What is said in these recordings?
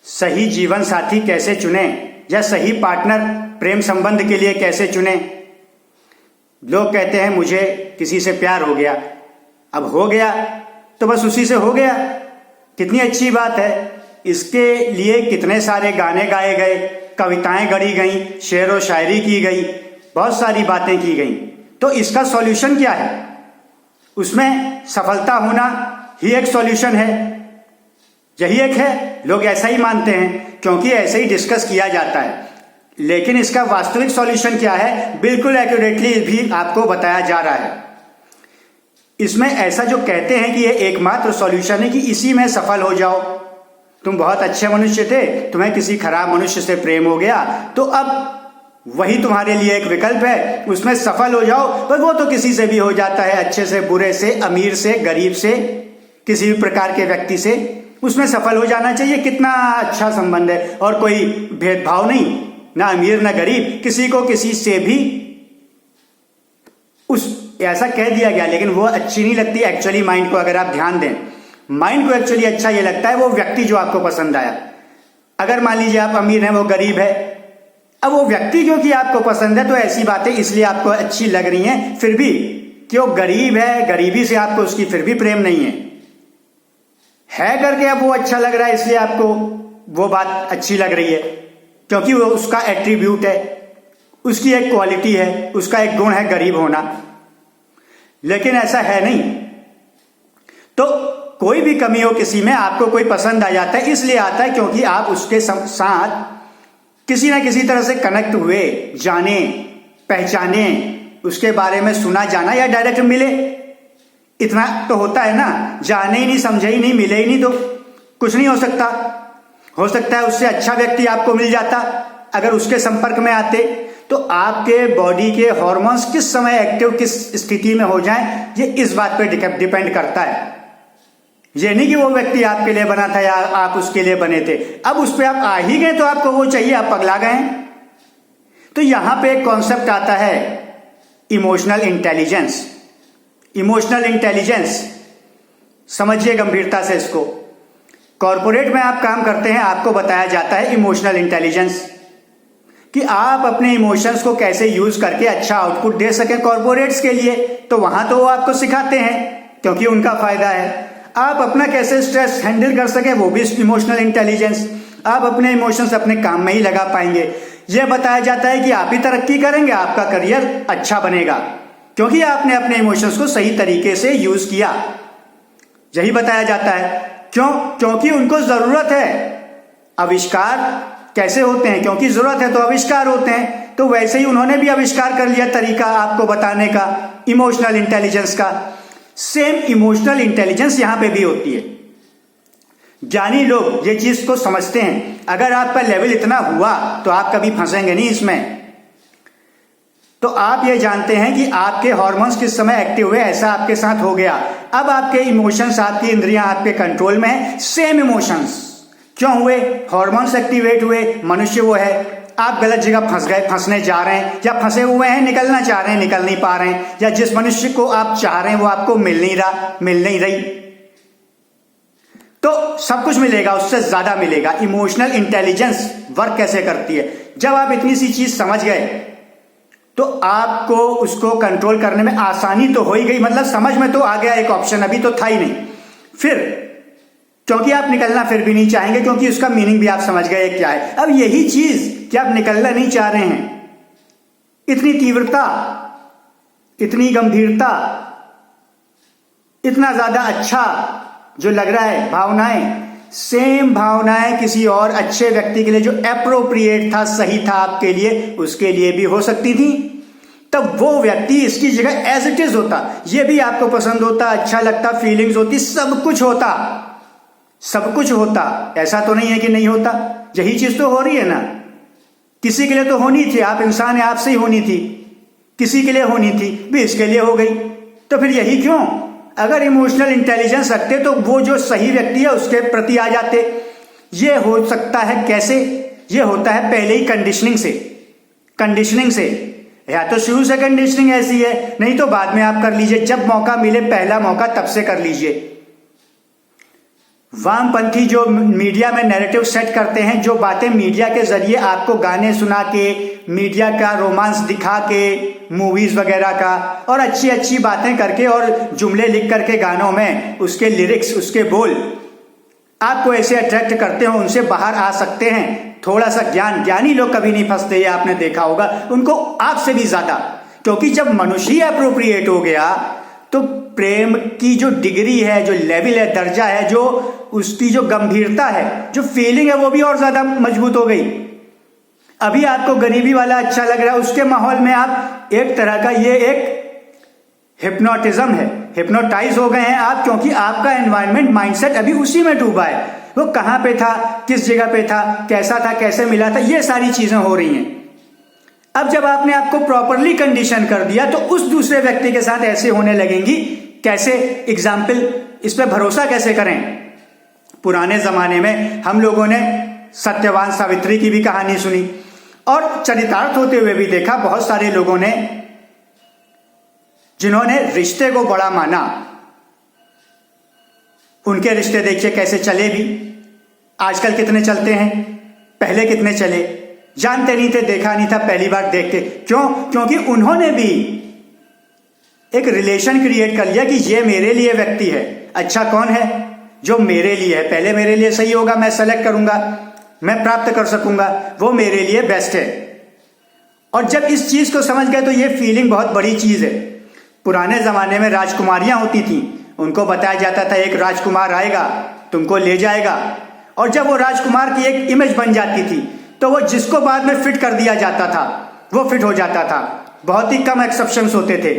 सही जीवन साथी कैसे चुने या सही पार्टनर प्रेम संबंध के लिए कैसे चुने। लोग कहते हैं मुझे किसी से प्यार हो गया, अब हो गया तो बस उसी से हो गया, कितनी अच्छी बात है। इसके लिए कितने सारे गाने गाए गए, कविताएं गढ़ी गई, शेर व शायरी की गई, बहुत सारी बातें की गई। तो इसका सॉल्यूशन क्या है? उसमें सफलता होना ही एक सॉल्यूशन है, यही एक है। लोग ऐसा ही मानते हैं क्योंकि ऐसे ही डिस्कस किया जाता है। लेकिन इसका वास्तविक सॉल्यूशन क्या है, बिल्कुल एक्यूरेटली भी आपको बताया जा रहा है। इसमें ऐसा जो कहते हैं कि ये एकमात्र सॉल्यूशन है कि इसी में सफल हो जाओ। तुम बहुत अच्छे मनुष्य थे, तुम्हें किसी खराब मनुष्य से प्रेम हो गया, तो अब वही तुम्हारे लिए एक विकल्प है, उसमें सफल हो जाओ। पर वो तो किसी से भी हो जाता है, अच्छे से, बुरे से, अमीर से, गरीब से, किसी भी प्रकार के व्यक्ति से, उसमें सफल हो जाना चाहिए। कितना अच्छा संबंध है और कोई भेदभाव नहीं, ना अमीर ना गरीब, किसी को किसी से भी उस ऐसा कह दिया गया। लेकिन वो अच्छी नहीं लगती एक्चुअली माइंड को। अगर आप ध्यान दें, माइंड को एक्चुअली अच्छा ये लगता है वो व्यक्ति जो आपको पसंद आया। अगर मान लीजिए आप अमीर हैं, वो गरीब है, अब वो व्यक्ति क्योंकि आपको पसंद है तो ऐसी बातें इसलिए आपको अच्छी लग रही हैं, फिर भी क्यों गरीब है, गरीबी से आपको उसकी फिर भी प्रेम नहीं है करके अब वो अच्छा लग रहा है, इसलिए आपको वो बात अच्छी लग रही है क्योंकि वो उसका एट्रीब्यूट है, उसकी एक क्वालिटी है, उसका एक गुण है गरीब होना। लेकिन ऐसा है नहीं। तो कोई भी कमी हो किसी में, आपको कोई पसंद आ जाता है, इसलिए आता है क्योंकि आप उसके साथ किसी ना किसी तरह से कनेक्ट हुए, जाने, पहचाने, उसके बारे में सुना जाना या डायरेक्ट मिले। इतना तो होता है ना, जाने ही नहीं, समझे ही नहीं, मिले ही नहीं तो कुछ नहीं हो सकता। हो सकता है उससे अच्छा व्यक्ति आपको मिल जाता अगर उसके संपर्क में आते। तो आपके बॉडी के हार्मोन्स किस समय एक्टिव, किस स्थिति में हो जाएं, ये इस बात पे डिपेंड करता है। ये नहीं कि वो व्यक्ति आपके लिए बना था या आप उसके लिए बने थे। अब उस पर आप आ ही गए तो आपको वो चाहिए, आप पगला गए। तो यहां पे एक कॉन्सेप्ट आता है इमोशनल इंटेलिजेंस। इमोशनल इंटेलिजेंस समझिए गंभीरता से इसको। कॉर्पोरेट में आप काम करते हैं, आपको बताया जाता है इमोशनल इंटेलिजेंस, कि आप अपने इमोशंस को कैसे यूज करके अच्छा आउटपुट दे सकें कॉर्पोरेट्स के लिए। तो वहां तो वो आपको सिखाते हैं क्योंकि उनका फायदा है। आप अपना कैसे स्ट्रेस हैंडल कर सके, वो भी इमोशनल इंटेलिजेंस। आप अपने इमोशंस अपने काम में ही लगा पाएंगे। यह बताया जाता है कि आप ही तरक्की करेंगे, आपका करियर अच्छा बनेगा क्योंकि आपने अपने इमोशंस को सही तरीके से यूज किया। यही बताया जाता है। क्योंकि उनको जरूरत है। आविष्कार कैसे होते हैं? क्योंकि जरूरत है तो आविष्कार होते हैं। तो वैसे ही उन्होंने भी आविष्कार कर लिया तरीका आपको बताने का, इमोशनल इंटेलिजेंस का। सेम इमोशनल इंटेलिजेंस यहां पे भी होती है। ज्ञानी लोग ये चीज को समझते हैं। अगर आपका लेवल इतना हुआ तो आप कभी फंसेंगे नहीं इसमें। तो आप ये जानते हैं कि आपके हार्मोन्स किस समय एक्टिव हुए, ऐसा आपके साथ हो गया। अब आपके इमोशंस, आपकी इंद्रियां आपके कंट्रोल में है। सेम इमोशंस क्यों हुए? हार्मोन्स एक्टिवेट हुए, मनुष्य वो है। आप गलत जगह फंस गए, फंसने जा रहे हैं, या फंसे हुए हैं, निकलना चाह रहे हैं, निकल नहीं पा रहे हैं, या जिस मनुष्य को आप चाह रहे हैं वो आपको मिल नहीं रहा, मिल नहीं रही। तो सब कुछ मिलेगा, उससे ज्यादा मिलेगा। इमोशनल इंटेलिजेंस वर्क कैसे करती है? जब आप इतनी सी चीज समझ गए तो आपको उसको कंट्रोल करने में आसानी तो हो ही गई। मतलब समझ में तो आ गया एक ऑप्शन, अभी तो था ही नहीं। फिर क्योंकि आप निकलना फिर भी नहीं चाहेंगे क्योंकि उसका मीनिंग भी आप समझ गए क्या है। अब यही चीज कि आप निकलना नहीं चाह रहे हैं, इतनी तीव्रता, इतनी गंभीरता, इतना ज्यादा अच्छा जो लग रहा है, भावनाएं, सेम भावनाएं किसी और अच्छे व्यक्ति के लिए जो एप्रोप्रिएट था, सही था आपके लिए, उसके लिए भी हो सकती थी। तब वो व्यक्ति इसकी जगह एज इट इज होता, ये भी आपको पसंद होता, अच्छा लगता, फीलिंग्स होती, सब कुछ होता, सब कुछ होता। ऐसा तो नहीं है कि नहीं होता। यही चीज तो हो रही है ना। किसी के लिए तो होनी थी, आप इंसान है, आपसे ही होनी थी। किसी के लिए होनी थी, भी इसके लिए हो गई। तो फिर यही क्यों? अगर इमोशनल इंटेलिजेंस रखते तो वो जो सही व्यक्ति है उसके प्रति आ जाते। ये हो सकता है कैसे? ये होता है पहले ही कंडीशनिंग से। कंडीशनिंग से, या तो शुरू से कंडीशनिंग ऐसी है, नहीं तो बाद में आप कर लीजिए। जब मौका मिले, पहला मौका, तब से कर लीजिए। वामपंथी जो मीडिया में नैरेटिव सेट करते हैं, जो बातें मीडिया के जरिए आपको गाने सुना के, मीडिया का रोमांस दिखा के, मूवीज वगैरह का, और अच्छी अच्छी बातें करके और जुमले लिख करके गानों में उसके लिरिक्स, उसके बोल आपको ऐसे अट्रैक्ट करते हो, उनसे बाहर आ सकते हैं। थोड़ा सा ज्ञानी लोग कभी नहीं फंसते, ये आपने देखा होगा, उनको आपसे भी ज्यादा, क्योंकि जब मनुष्य अप्रोप्रिएट हो गया तो प्रेम की जो डिग्री है, जो लेवल है, दर्जा है, जो उसकी जो गंभीरता है, जो फीलिंग है, वो भी और ज्यादा मजबूत हो गई। अभी आपको गरीबी वाला अच्छा लग रहा है, उसके माहौल में आप एक तरह का, ये एक हिप्नोटिज्म है, हिप्नोटाइज हो गए हैं आप, क्योंकि आपका एनवायरनमेंट, माइंडसेट अभी उसी में डूबा है। वो कहां पे था, किस जगह पे था, कैसा था, कैसे मिला था, ये सारी चीजें हो रही हैं। अब जब आपने आपको प्रॉपरली कंडीशन कर दिया तो उस दूसरे व्यक्ति के साथ ऐसे होने लगेंगी। कैसे? एग्जाम्पल, इस पे भरोसा कैसे करें? पुराने जमाने में हम लोगों ने सत्यवान सावित्री की भी कहानी सुनी और चरितार्थ होते हुए भी देखा बहुत सारे लोगों ने, जिन्होंने रिश्ते को बड़ा माना। उनके रिश्ते देखिए कैसे चले भी, आजकल कितने चलते हैं, पहले कितने चले, जानते नहीं थे, देखा नहीं था, पहली बार देख के। क्यों? क्योंकि उन्होंने भी एक रिलेशन क्रिएट कर लिया कि ये मेरे लिए व्यक्ति है। अच्छा कौन है? जो मेरे लिए है, पहले मेरे लिए सही होगा, मैं सेलेक्ट करूंगा, मैं प्राप्त कर सकूंगा, वो मेरे लिए बेस्ट है। और जब इस चीज को समझ गए तो ये फीलिंग बहुत बड़ी चीज है। पुराने जमाने में राजकुमारियां होती थी, उनको बताया जाता था एक राजकुमार आएगा, तुमको ले जाएगा, और जब वो राजकुमार की एक इमेज बन जाती थी तो वो जिसको बाद में फिट कर दिया जाता था वो फिट हो जाता था। बहुत ही कम एक्सेप्शंस होते थे,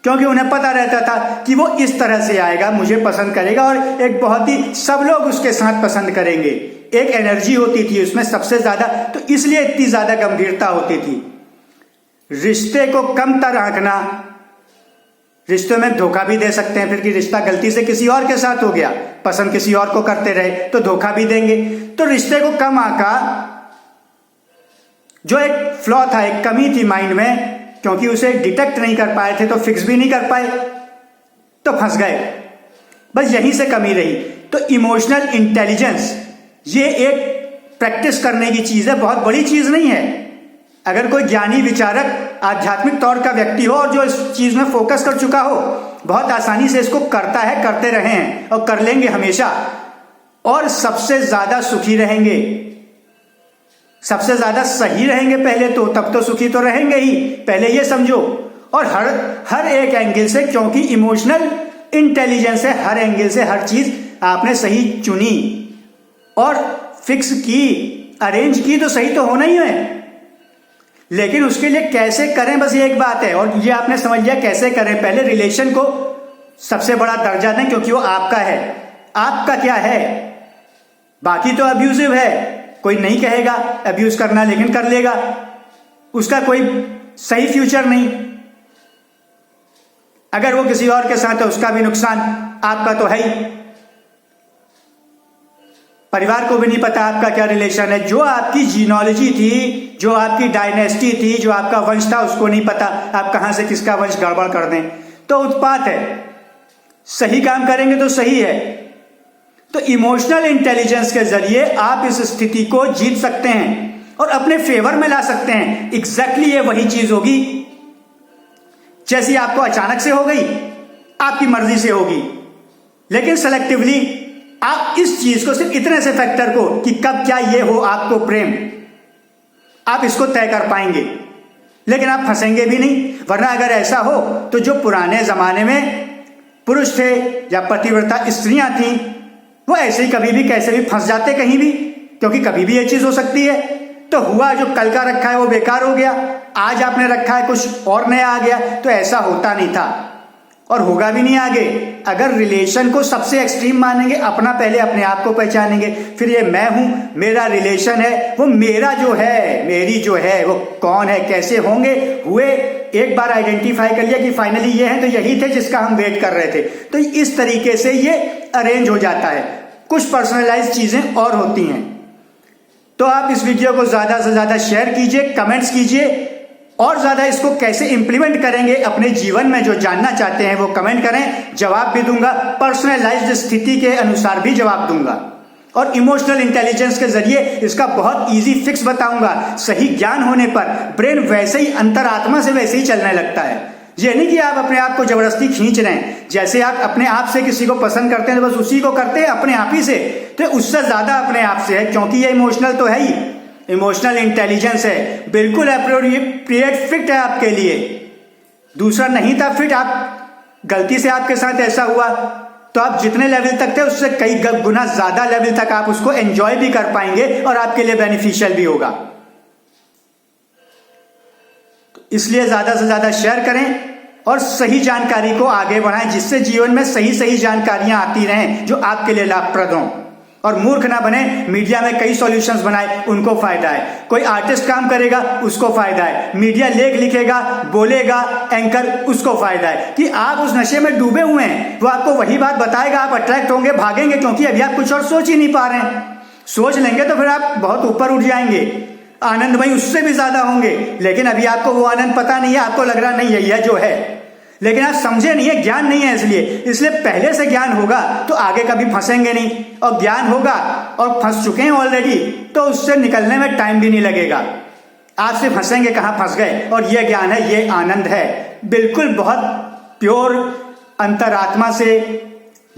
क्योंकि उन्हें पता रहता था कि वो इस तरह से आएगा, मुझे पसंद करेगा, और एक बहुत ही, सब लोग उसके साथ पसंद करेंगे। एक एनर्जी होती थी उसमें सबसे ज्यादा, तो इसलिए इतनी ज्यादा गंभीरता होती थी। रिश्ते को कम तर आंकना, रिश्ते में धोखा भी दे सकते हैं फिर, कि रिश्ता गलती से किसी और के साथ हो गया, पसंद किसी और को करते रहे तो धोखा भी देंगे। तो रिश्ते को कम आंका, जो एक फ्लॉ था, एक कमी थी माइंड में, क्योंकि उसे डिटेक्ट नहीं कर पाए थे तो फिक्स भी नहीं कर पाए, तो फंस गए। बस यहीं से कमी रही। तो इमोशनल इंटेलिजेंस ये एक प्रैक्टिस करने की चीज है, बहुत बड़ी चीज नहीं है। अगर कोई ज्ञानी, विचारक, आध्यात्मिक तौर का व्यक्ति हो और जो इस चीज में फोकस कर चुका हो, बहुत आसानी से इसको करता है, करते रहे हैं और कर लेंगे हमेशा, और सबसे ज्यादा सुखी रहेंगे, सबसे ज्यादा सही रहेंगे पहले तो, तब तो सुखी तो रहेंगे ही, पहले ये समझो। और हर एक एंगल से, क्योंकि इमोशनल इंटेलिजेंस है, हर एंगल से हर चीज आपने सही चुनी और फिक्स की, अरेंज की, तो सही तो होना ही है। लेकिन उसके लिए कैसे करें, बस ये एक बात है, और ये आपने समझ लिया कैसे करें। पहले रिलेशन को सबसे बड़ा दर्जा दें, क्योंकि वो आपका है। आपका क्या है? बाकी तो अब्यूजिव है, कोई नहीं कहेगा अब्यूज करना, लेकिन कर लेगा, उसका कोई सही फ्यूचर नहीं। अगर वो किसी और के साथ है उसका भी नुकसान, आपका तो है ही। परिवार को भी नहीं पता आपका क्या रिलेशन है, जो आपकी जीनोलॉजी थी, जो आपकी डायनेस्टी थी, जो आपका वंश था, उसको नहीं पता आप कहां से किसका वंश गड़बड़ कर दें, तो उत्पात है। सही काम करेंगे तो सही है। तो इमोशनल इंटेलिजेंस के जरिए आप इस स्थिति को जीत सकते हैं और अपने फेवर में ला सकते हैं। एग्जैक्टली ये वही चीज होगी जैसी आपको अचानक से हो गई, आपकी मर्जी से होगी, लेकिन सेलेक्टिवली आप इस चीज को, सिर्फ इतने से फैक्टर को, कि कब क्या ये हो आपको प्रेम, आप इसको तय कर पाएंगे, लेकिन आप फंसेंगे भी नहीं। वरना अगर ऐसा हो तो जो पुराने जमाने में पुरुष थे या पतिव्रता स्त्रियां थीं, वो ऐसे ही कभी भी कैसे भी फंस जाते कहीं भी, क्योंकि कभी भी ये चीज हो सकती है। तो हुआ जो कल का रखा है वो बेकार हो गया, आज आपने रखा है कुछ और नया आ गया, तो ऐसा होता नहीं था और होगा भी नहीं आगे। अगर रिलेशन को सबसे एक्सट्रीम मानेंगे, अपना पहले अपने आप को पहचानेंगे, फिर ये मैं हूं, मेरा रिलेशन है, वो मेरा जो है, मेरी जो है, वो कौन है, कैसे होंगे, हुए, एक बार आइडेंटिफाई कर लिया कि फाइनली ये है, तो यही थे जिसका हम वेट कर रहे थे। तो इस तरीके से ये अरेंज हो जाता है। कुछ पर्सनलाइज चीजें और होती हैं। तो आप इस वीडियो को ज्यादा से ज्यादा शेयर कीजिए, कमेंट्स कीजिए, और ज्यादा इसको कैसे इंप्लीमेंट करेंगे अपने जीवन में, जो जानना चाहते हैं वो कमेंट करें, जवाब भी दूंगा, पर्सनलाइज्ड स्थिति के अनुसार भी जवाब दूंगा और इमोशनल इंटेलिजेंस के जरिए इसका बहुत इजी फिक्स बताऊंगा। सही ज्ञान होने पर ब्रेन वैसे ही अंतरात्मा से वैसे ही चलने लगता है। ये नहीं कि आप अपने आप को जबरदस्ती खींच रहे हैं। जैसे आप अपने आप से किसी को पसंद करते हैं तो बस उसी को करते हैं अपने आप ही से, तो उससे ज्यादा अपने आप से है, क्योंकि ये इमोशनल तो है ही, इमोशनल इंटेलिजेंस है, बिल्कुल अप्रोप्रिएट फिट है आपके लिए। दूसरा नहीं था फिट, आप गलती से आपके साथ ऐसा हुआ तो आप जितने लेवल तक थे उससे कई गुना ज्यादा लेवल तक आप उसको एंजॉय भी कर पाएंगे और आपके लिए बेनिफिशियल भी होगा। इसलिए ज्यादा से ज्यादा शेयर करें और सही जानकारी को आगे बढ़ाएं, जिससे जीवन में सही सही जानकारियां आती रहें जो आपके लिए लाभप्रद हों। और मूर्ख ना बने, मीडिया में कई सॉल्यूशंस बनाए, उनको फायदा है। कोई आर्टिस्ट काम करेगा उसको फायदा है, मीडिया लेख लिखेगा, बोलेगा एंकर, उसको फायदा है। कि आप उस नशे में डूबे हुए हैं, वो आपको वही बात बताएगा, आप अट्रैक्ट होंगे, भागेंगे, क्योंकि अभी आप कुछ और सोच ही नहीं पा रहे हैं। सोच लेंगे तो फिर आप बहुत ऊपर उठ जाएंगे, आनंदमय उससे भी ज्यादा होंगे। लेकिन अभी आपको वो आनंद पता नहीं है, आपको लग रहा नहीं यही है जो है, लेकिन आप समझे नहीं है, ज्ञान नहीं है। इसलिए पहले से ज्ञान होगा तो आगे कभी फंसेंगे नहीं, और ज्ञान होगा और फंस चुके हैं ऑलरेडी तो उससे निकलने में टाइम भी नहीं लगेगा। आप से फंसेंगे, कहां फंस गए। और ये ज्ञान है, ये आनंद है, बिल्कुल बहुत प्योर, अंतरात्मा से,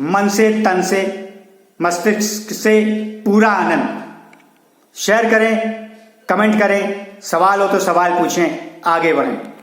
मन से, तन से, मस्तिष्क से पूरा आनंद। शेयर करें, कमेंट करें, सवाल हो तो सवाल पूछें, आगे बढ़ें।